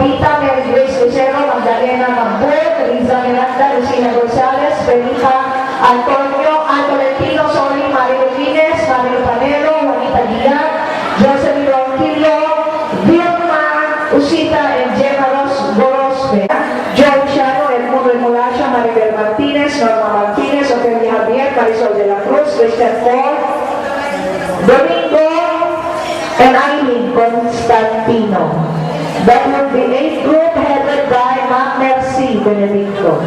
Pita, Mary Grace Lucero, Magdalena Mambur, Teresa Miranda, Lucina Gonzalez, Benita Antonio, Tolentino, Soli, Mario Fines, Mario Panero, Juanita Diaz, Jocelyn Ronquillo, Vilma Usita, and Gemma Gorospe, Joe Chano, Edmundo Emulacia, Maribel Martinez, Norma Martinez, Ofelia Javier, Marisol de la Cruz, Christian Paul, Domingo, and Eileen Constantino. That would be a group headed by Ma'am Mercy Benedicto.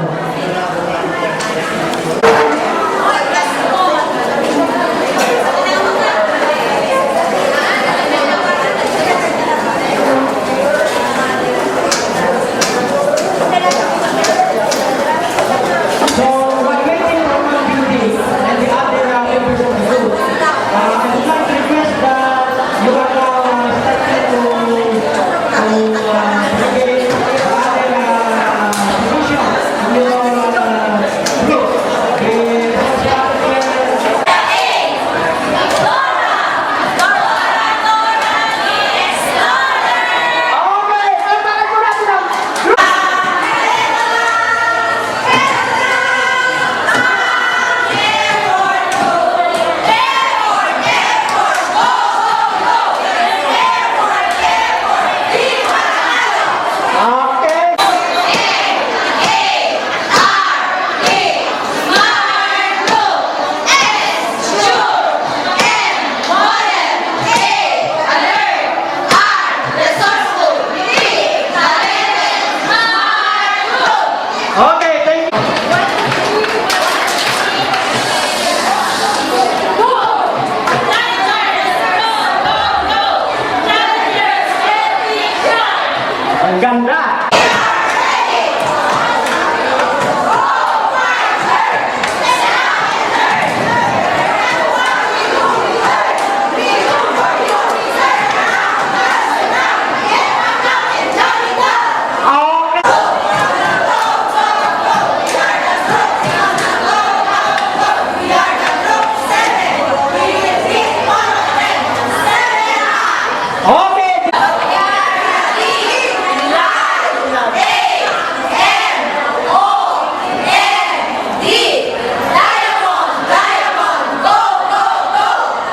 Ganda!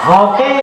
Okay.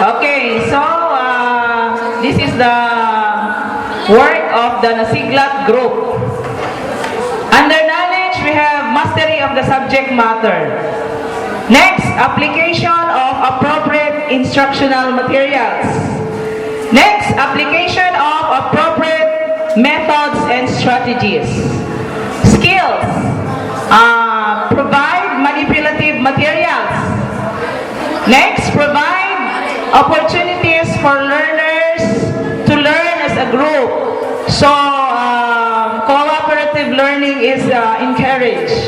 Okay, so this is the work of the Nasiglat group. Under knowledge, we have mastery of the subject matter. Next, application of appropriate instructional materials. Next, application of appropriate methods and strategies. Skills, provide manipulative materials. Next, provide opportunities for learners to learn as a group. So, cooperative learning is encouraged.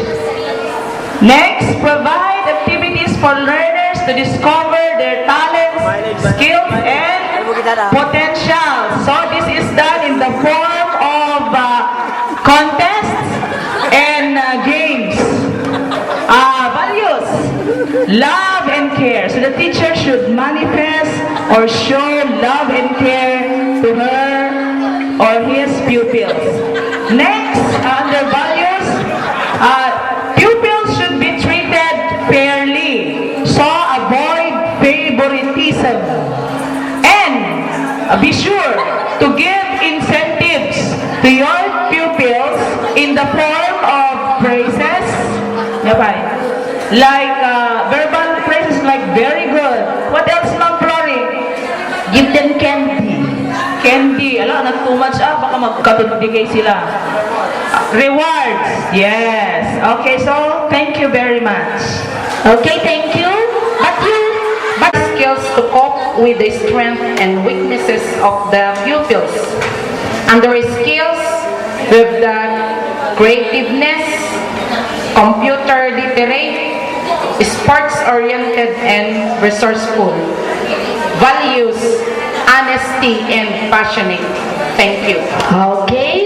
Next, provide activities for learners to discover their talents, skills, and potential. So this is done in the form of contests and games. Values, love and care. So the teacher should manifest or show love and care to her or his pupils. Next, under values, pupils should be treated fairly. So avoid favoritism. And be sure to give incentives to your pupils in the form of praises. Like verbal praises like very good. What else, Ma'am Flori? Give them candy. Candy. Ala, not too much. Baka magkatulogay sila. Rewards. Yes. Okay, so thank you very much. Okay, thank you. But skills to cope with the strength and weaknesses of the pupils. Under skills, with the creativeness, computer literate, sports-oriented and resourceful. Values, honesty and passionate. Thank you. Okay,